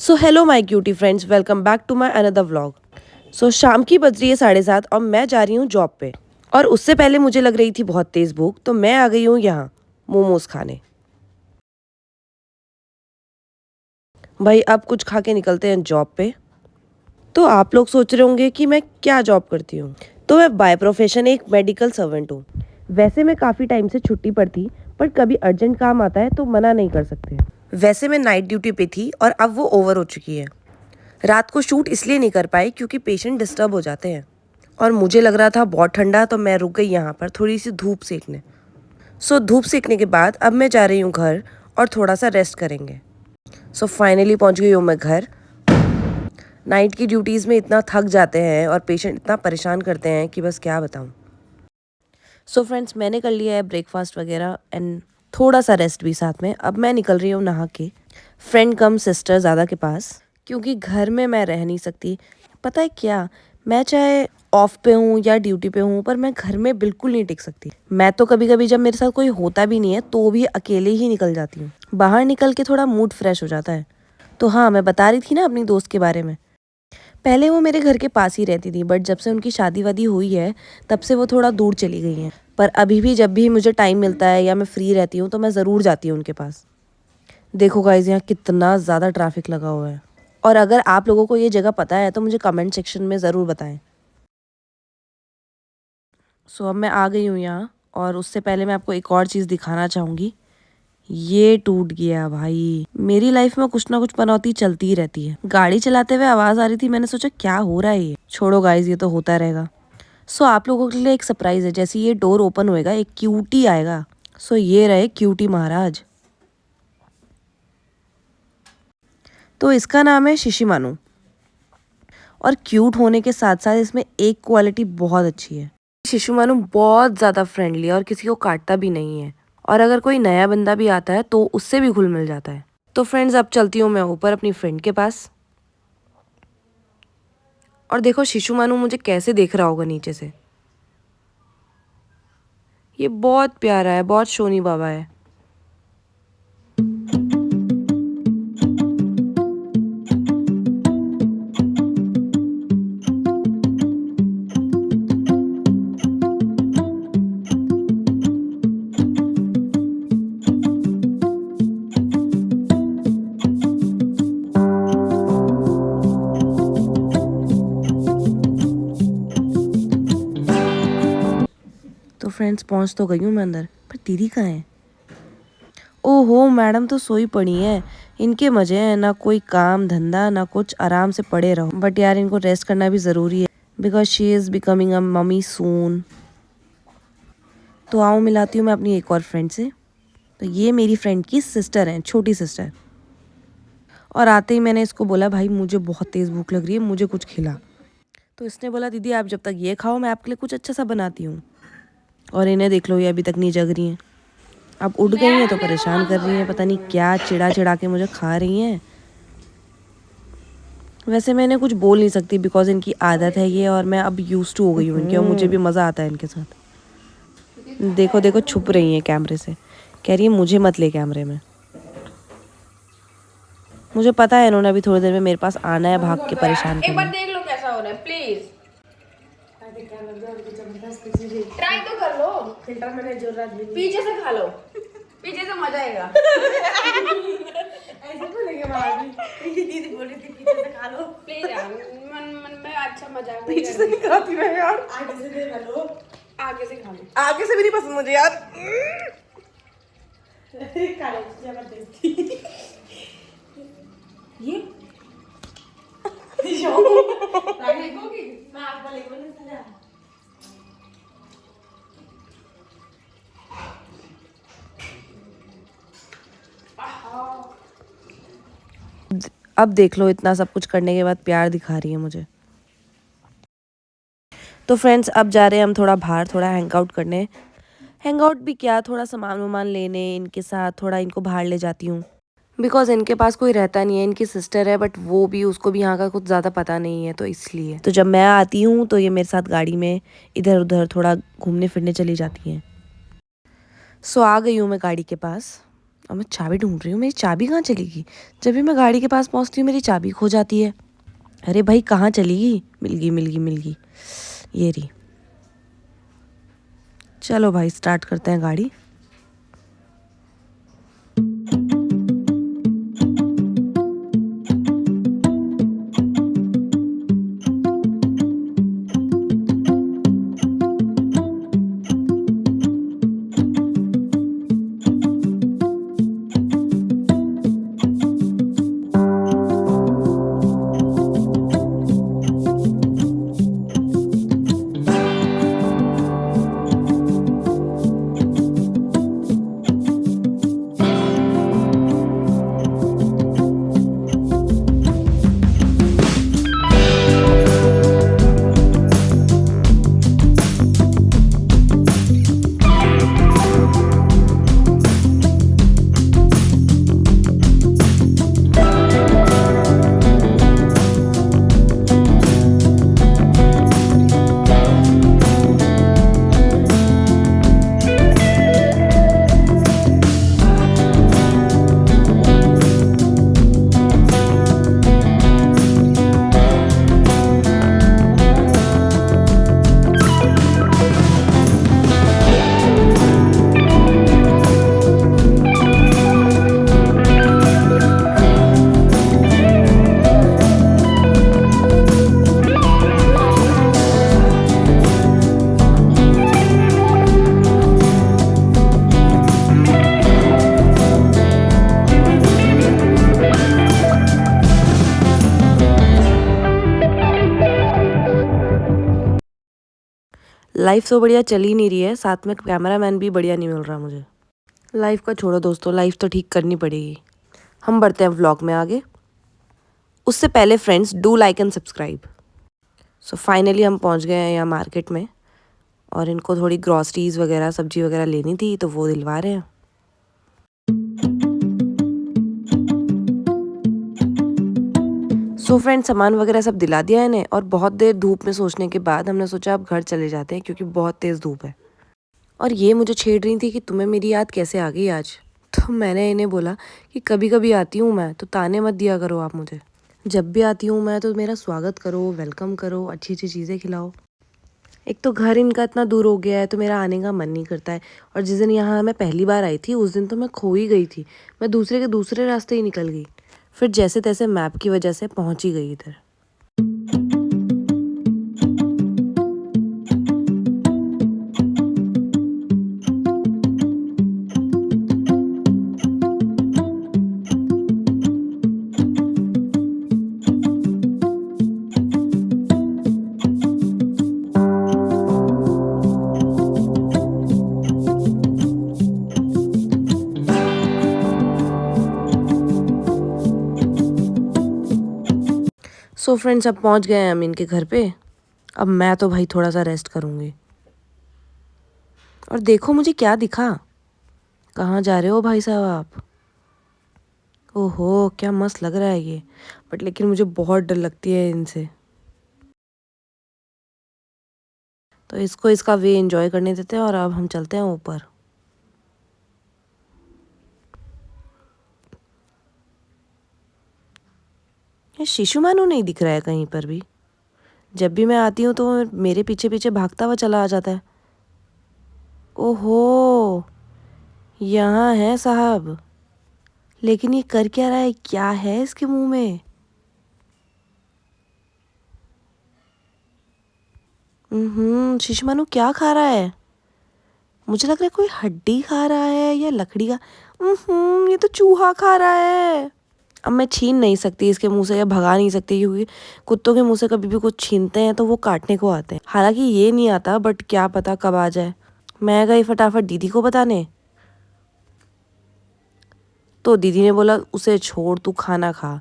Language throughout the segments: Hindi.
So hello my cutie friends, welcome back to my another vlog. So शाम की बज रही है 7:30 और मैं जा रही हूँ जॉब पे। और उससे पहले मुझे लग रही थी बहुत तेज़ भूख, तो मैं आ गई हूँ यहाँ मोमोज़ खाने। भाई अब कुछ खा के निकलते हैं जॉब पे। तो आप लोग सोच रहे होंगे कि मैं क्या जॉब करती हूँ। तो मैं बाय प्रोफेशन एक मेडिकल सर्वेंट हूँ। वैसे मैं काफ़ी टाइम से छुट्टी पर थी, पर कभी अर्जेंट काम आता है तो मना नहीं कर सकते। वैसे मैं नाइट ड्यूटी पे थी और अब वो ओवर हो चुकी है। रात को शूट इसलिए नहीं कर पाई क्योंकि पेशेंट डिस्टर्ब हो जाते हैं और मुझे लग रहा था बहुत ठंडा, तो मैं रुक गई यहाँ पर थोड़ी सी धूप सेकने। धूप सेकने के बाद अब मैं जा रही हूँ घर और थोड़ा सा रेस्ट करेंगे। फाइनली पहुँच गई हूँ मैं घर। नाइट की ड्यूटीज़ में इतना थक जाते हैं और पेशेंट इतना परेशान करते हैं कि बस क्या बताऊँ। फ्रेंड्स, मैंने कर लिया है ब्रेकफास्ट वगैरह एंड थोड़ा सा रेस्ट भी साथ में। अब मैं निकल रही हूँ नहा के फ्रेंड कम सिस्टर ज़्यादा के पास, क्योंकि घर में मैं रह नहीं सकती। पता है क्या, मैं चाहे ऑफ पे हूँ या ड्यूटी पे हूँ, पर मैं घर में बिल्कुल नहीं टिक सकती। मैं तो कभी कभी जब मेरे साथ कोई होता भी नहीं है तो भी अकेले ही निकल जाती हूँ। बाहर निकल के थोड़ा मूड फ्रेश हो जाता है। तो हाँ, मैं बता रही थी ना अपनी दोस्त के बारे में। पहले वो मेरे घर के पास ही रहती थी, बट जब से उनकी शादी वादी हुई है तब से वो थोड़ा दूर चली गई हैं। पर अभी भी जब भी मुझे टाइम मिलता है या मैं फ्री रहती हूँ तो मैं ज़रूर जाती हूँ उनके पास। देखो गाइज, यहाँ कितना ज़्यादा ट्रैफिक लगा हुआ है। और अगर आप लोगों को ये जगह पता है तो मुझे कमेंट सेक्शन में ज़रूर बताएं। अब मैं आ गई हूँ यहाँ, और उससे पहले मैं आपको एक और चीज़ दिखाना चाहूँगी। ये टूट गया भाई। मेरी लाइफ में कुछ ना कुछ पनौती चलती ही रहती है। गाड़ी चलाते हुए आवाज़ आ रही थी, मैंने सोचा क्या हो रहा है ये। छोड़ो गाइज, ये तो होता रहेगा। आप लोगों के लिए एक सरप्राइज़ है। जैसे ये डोर ओपन होएगा एक क्यूटी आएगा। ये रहे क्यूटी महाराज। तो इसका नाम है शिशिमानू। और क्यूट होने के साथ साथ इसमें एक क्वालिटी बहुत अच्छी है। शिशुमानू बहुत ज़्यादा फ्रेंडली है और किसी को काटता भी नहीं है। और अगर कोई नया बंदा भी आता है तो उससे भी घुल मिल जाता है। तो फ्रेंड्स, अब चलती हूँ मैं ऊपर अपनी फ्रेंड के पास। और देखो शिशुमानू मुझे कैसे देख रहा होगा नीचे से। ये बहुत प्यारा है, बहुत शोनी बाबा है। तो फ्रेंड्स, पहुंच तो गई हूँ मैं अंदर, पर दीदी कहाँ है? ओहो, मैडम तो सोई पड़ी है। इनके मजे हैं, ना कोई काम धंधा ना कुछ, आराम से पड़े रहो। बट यार, इनको रेस्ट करना भी ज़रूरी है because she is becoming a mummy soon. तो आओ मिलाती हूँ मैं अपनी एक और फ्रेंड से। तो ये मेरी फ्रेंड की सिस्टर हैं, छोटी सिस्टर। और आते ही मैंने इसको बोला, भाई मुझे बहुत तेज़ भूख लग रही है, मुझे कुछ खिला। तो इसने बोला, दीदी आप जब तक ये खाओ मैं आपके लिए कुछ अच्छा सा बनाती हूँ। और इन्हें देख लो, ये अभी तक नहीं जग रही हैं। अब उठ गई हैं तो परेशान कर रही हैं, पता नहीं क्या चिढ़ा चिढ़ा के मुझे खा रही हैं। वैसे मैं इन्हें कुछ बोल नहीं सकती बिकॉज इनकी आदत है ये, और मैं अब यूज टू हो गई हूँ इनके, और मुझे भी मज़ा आता है इनके साथ। देखो देखो, छुप रही हैं कैमरे से, कह रही है मुझे मत ले कैमरे में। मुझे पता है इन्होंने अभी थोड़ी देर में मेरे पास आना है भाग के परेशान एक बार करने। देख लो कैसा हो रहा है, प्लीज ट्राई तो कर लो। फिल्टर मैंने जरूरत भी पीछे से खा लो, पीछे से मजा आएगा। ऐसे बोलेंगे भाभी, दीदी बोली थी पीछे से खा लो प्लीज यार। मन मन में अच्छा मजाक पीछे से नहीं खाती मैं यार, आगे से खा लो, आगे से खा लो। आगे से भी नहीं पसंद मुझे यार। खा लो जबरदस्ती। ये अब देख लो, इतना सब कुछ करने के बाद प्यार दिखा रही है मुझे। तो फ्रेंड्स, अब जा रहे हैं हम थोड़ा बाहर, थोड़ा हैंग आउट करने। हैंग आउट भी क्या, थोड़ा सामान वामान लेने इनके साथ, थोड़ा इनको बाहर ले जाती हूँ बिकॉज इनके पास कोई रहता नहीं है। इनकी सिस्टर है बट वो भी, उसको भी यहाँ का कुछ ज़्यादा पता नहीं है, तो इसलिए तो जब मैं आती हूँ तो ये मेरे साथ गाड़ी में इधर उधर थोड़ा घूमने फिरने चली जाती हैं। आ गई हूँ मैं गाड़ी के पास। और मैं चाबी ढूंढ रही हूँ, मेरी चाबी कहाँ चली गई। जब भी मैं गाड़ी के पास पहुँचती हूँ मेरी चाबी खो जाती है। अरे भाई कहाँ चली गई। मिल गई ये रही। चलो भाई स्टार्ट करते हैं गाड़ी। लाइफ तो बढ़िया चल ही नहीं रही है, साथ में कैमरामैन भी बढ़िया नहीं मिल रहा मुझे। लाइफ का छोड़ो दोस्तों, लाइफ तो ठीक करनी पड़ेगी। हम बढ़ते हैं व्लॉग में आगे। उससे पहले friends do like and subscribe. So finally हम पहुंच गए हैं यहाँ मार्केट में और इनको थोड़ी ग्रॉसरीज वगैरह सब्जी वगैरह लेनी थी तो वो दिलवा रहे हैं। सो फ्रेंड्स सामान वगैरह सब दिला दिया है इन्हें और बहुत देर धूप में सोचने के बाद हमने सोचा अब घर चले जाते हैं क्योंकि बहुत तेज़ धूप है। और ये मुझे छेड़ रही थी कि तुम्हें मेरी याद कैसे आ गई आज। तो मैंने इन्हें बोला कि कभी कभी आती हूँ मैं, तो ताने मत दिया करो आप मुझे। जब भी आती हूँ मैं तो मेरा स्वागत करो, वेलकम करो, अच्छी अच्छी चीज़ें खिलाओ। एक तो घर इनका इतना दूर हो गया है तो मेरा आने का मन नहीं करता है। और जिस दिन यहाँ मैं पहली बार आई थी उस दिन तो मैं खो ही गई थी। मैं दूसरे के दूसरे रास्ते ही निकल गई, फिर जैसे तैसे मैप की वजह से पहुँच ही गई इधर। सो फ्रेंड्स अब पहुंच गए हैं हम इनके घर पे। अब मैं तो भाई थोड़ा सा रेस्ट करूंगी। और देखो मुझे क्या दिखा। कहाँ जा रहे हो भाई साहब आप। ओहो क्या मस्त लग रहा है ये, बट लेकिन मुझे बहुत डर लगती है इनसे। तो इसको इसका वे एंजॉय करने देते हैं और अब हम चलते हैं ऊपर। ये शिशु मानू नहीं दिख रहा है कहीं पर भी। जब भी मैं आती हूँ तो मेरे पीछे पीछे भागता हुआ चला आ जाता है। ओहो यहाँ है साहब, लेकिन ये कर क्या रहा है, क्या है इसके मुंह में। शिशु मानू क्या खा रहा है। मुझे लग रहा है कोई हड्डी खा रहा है या लकड़ी का। ये तो चूहा खा रहा है। अब मैं छीन नहीं सकती इसके मुंह से या भगा नहीं सकती क्योंकि कुत्तों के मुंह से कभी भी कुछ छीनते हैं तो वो काटने को आते हैं। हालांकि ये नहीं आता बट क्या पता कब आ जाए। मैं गई फटाफट दीदी को बताने, तो दीदी ने बोला उसे छोड़ तू खाना खा।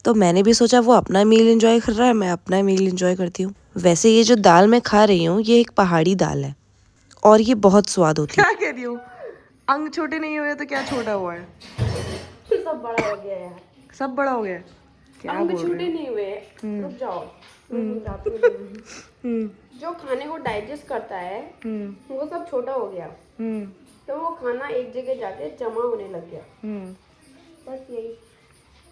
तो मैंने भी सोचा वो अपना मील एंजॉय कर रहा है, मैं अपना मील एंजॉय करती हूँ। वैसे ये जो दाल मैं खा रही हूँ ये एक पहाड़ी दाल है और ये बहुत स्वाद होती है। क्या कह रही हूँ, अंग छोटे नहीं हुए तो क्या छोटा हुआ है। सब बड़ा हो गया यार, सब बड़ा हो गया है। क्या अंग बोल छोटे रहे हो? नहीं हुए। रुक जाओ, जो खाने को डाइजेस्ट करता है वो सब छोटा हो गया, तो वो खाना एक जगह जाके जमा होने लग गया, बस यही।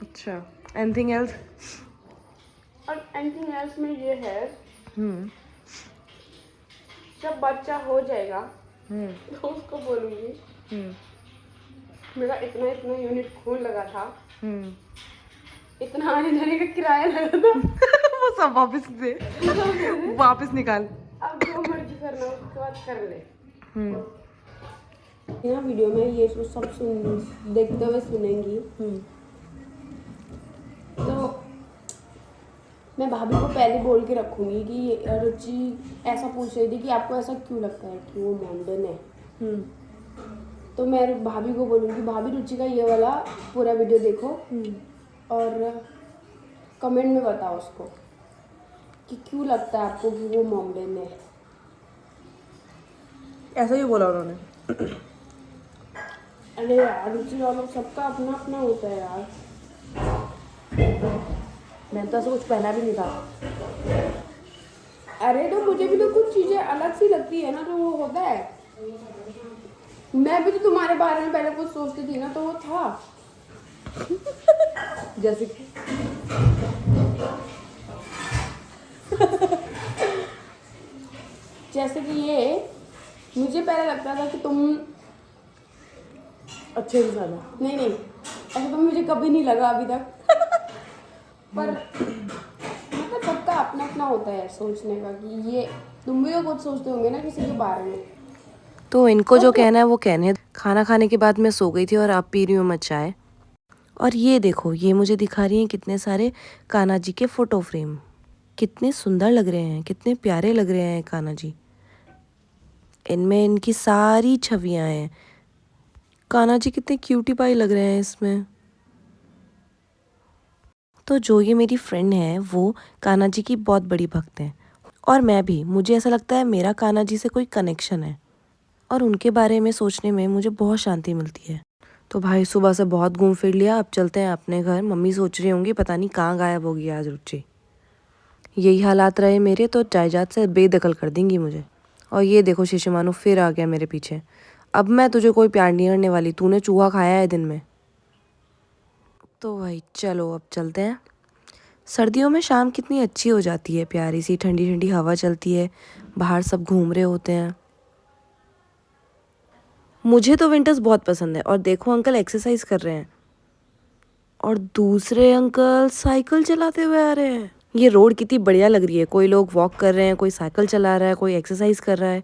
अच्छा, एनीथिंग एल्स? और एनीथिंग एल्स में ये है, जब बच्चा हो जाएगा तो उसको बोलूँगी मेरा इतना इतना यूनिट खून लगा था, इतना आने जाने का किराया लगा था वो सब वापस दे, वापस निकाल। अब जो मर्जी करना उसके बाद कर ले। यहाँ वीडियो में ये सब सुन देखते हुए सुनेंगी तो मैं भाभी को पहले बोल के रखूंगी कि रुचि ऐसा पूछ रही थी कि आपको ऐसा क्यों लगता है कि वो मॉडर्न है। तो मैं भाभी को बोलूँगी भाभी रुचि का ये वाला पूरा वीडियो देखो और कमेंट में बताओ उसको कि क्यों लगता है आपको कि वो मॉडर्न है। ऐसा ही बोला उन्होंने। अरे यार रुचि वालों सबका अपना अपना होता है यार। मैंने तो ऐसा कुछ पहना भी नहीं था। अरे तो मुझे भी तो कुछ चीजें अलग सी लगती है ना, तो वो होता है। मैं भी तो तुम्हारे बारे में पहले कुछ सोचती थी ना, तो वो था जैसे कि जैसे कि ये मुझे पहले लगता था कि तुम अच्छे इंसान है। नहीं ऐसा तो मुझे कभी नहीं लगा अभी तक पर मतलब सबका अपना अपना होता है सोचने का कि ये तुम भी तो कुछ सोचते होंगे ना किसी के बारे में। तो इनको जो कहना है वो कहने। खाना खाने के बाद मैं सो गई थी और अब पी रही हूँ मैं चाय। और ये देखो, ये मुझे दिखा रही हैं कितने सारे कान्हा जी के फोटो फ्रेम। कितने सुंदर लग रहे हैं, कितने प्यारे लग रहे हैं कान्हा जी। इनमें इनकी सारी छवियां हैं। कान्हा जी कितने क्यूटी पाई लग रहे हैं इसमें। तो जो ये मेरी फ्रेंड है वो कान्हा जी की बहुत बड़ी भक्त है और मैं भी। मुझे ऐसा लगता है मेरा कान्हा जी से कोई कनेक्शन है और उनके बारे में सोचने में मुझे बहुत शांति मिलती है। तो भाई सुबह से बहुत घूम फिर लिया, अब चलते हैं अपने घर। मम्मी सोच रही होंगी पता नहीं कहाँ गायब होगी आज रुचि। यही हालात रहे मेरे तो जायदाद से बेदखल कर देंगी मुझे। और ये देखो शिशुमानु फिर आ गया मेरे पीछे। अब मैं तुझे कोई प्यार नहीं करने वाली, तूने चूहा खाया है दिन में। तो भाई चलो अब चलते हैं। सर्दियों में शाम कितनी अच्छी हो जाती है, प्यारी सी ठंडी ठंडी हवा चलती है, बाहर सब घूम रहे होते हैं। मुझे तो विंटर्स बहुत पसंद है। और देखो अंकल एक्सरसाइज कर रहे हैं और दूसरे अंकल साइकिल चलाते हुए आ रहे हैं। ये रोड कितनी बढ़िया लग रही है। कोई लोग वॉक कर रहे हैं, कोई साइकिल चला रहा है, कोई एक्सरसाइज कर रहा है।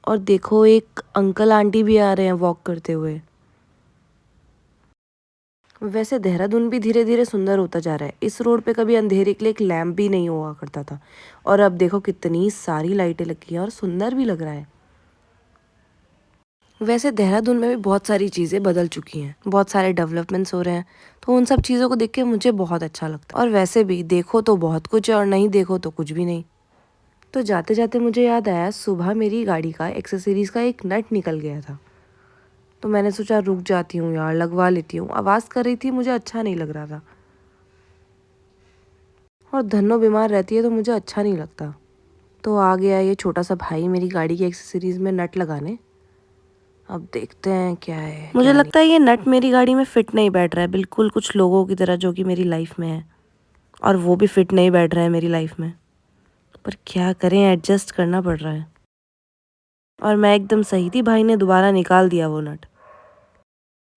और देखो एक अंकल आंटी भी आ रहे हैं वॉक करते हुए। वैसे देहरादून भी धीरे धीरे सुंदर होता जा रहा है। इस रोड पे कभी अंधेरे के लिए एक लैम्प भी नहीं हुआ करता था और अब देखो कितनी सारी लाइटें लगी हैं और सुंदर भी लग रहा है। वैसे देहरादून में भी बहुत सारी चीज़ें बदल चुकी हैं, बहुत सारे डेवलपमेंट्स हो रहे हैं, तो उन सब चीज़ों को देख के मुझे बहुत अच्छा लगता है। और वैसे भी देखो तो बहुत कुछ है और नहीं देखो तो कुछ भी नहीं। तो जाते जाते मुझे याद आया सुबह मेरी गाड़ी का एक्सेसरीज़ का एक नट निकल गया था। तो मैंने सोचा रुक जाती हूँ यार, लगवा लेती हूँ। आवाज़ कर रही थी, मुझे अच्छा नहीं लग रहा था। और धन्नो बीमार रहती है तो मुझे अच्छा नहीं लगता। तो आ गया ये छोटा सा भाई मेरी गाड़ी की एक्सेसरीज़ में नट लगाने। अब देखते हैं क्या है। मुझे लगता है ये नट मेरी गाड़ी में फिट नहीं बैठ रहा है, बिल्कुल कुछ लोगों की तरह जो कि मेरी लाइफ में है। और वो भी फिट नहीं बैठ रहा है मेरी लाइफ में, पर क्या करें, एडजस्ट करना पड़ रहा है। और मैं एकदम सही थी, भाई ने दोबारा निकाल दिया वो नट।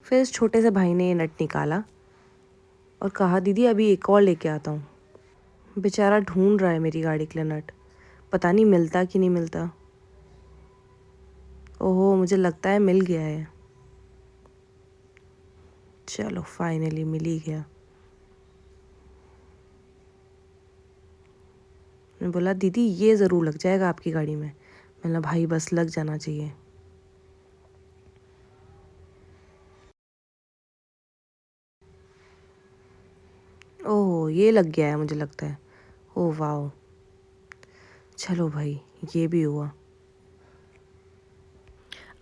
फिर इस छोटे से भाई ने ये नट निकाला और कहा दीदी अभी एक और लेके आता हूँ। बेचारा ढूंढ रहा है मेरी गाड़ी के लिए नट, पता नहीं मिलता कि नहीं मिलता। ओहो मुझे लगता है मिल गया है। चलो फाइनली मिल ही गया। मैं बोला दीदी ये ज़रूर लग जाएगा आपकी गाड़ी में। मैंने भाई बस लग जाना चाहिए। ओह ये लग गया है मुझे लगता है। ओह वाह, चलो भाई ये भी हुआ।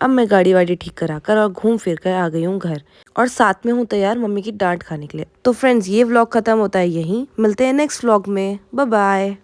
अब मैं गाड़ी वाड़ी ठीक करा कर और घूम फिर कर आ गई हूँ घर और साथ में हूँ तैयार मम्मी की डांट खाने के लिए। तो फ्रेंड्स ये व्लॉग खत्म होता है यहीं, मिलते हैं नेक्स्ट व्लॉग में। Bye bye.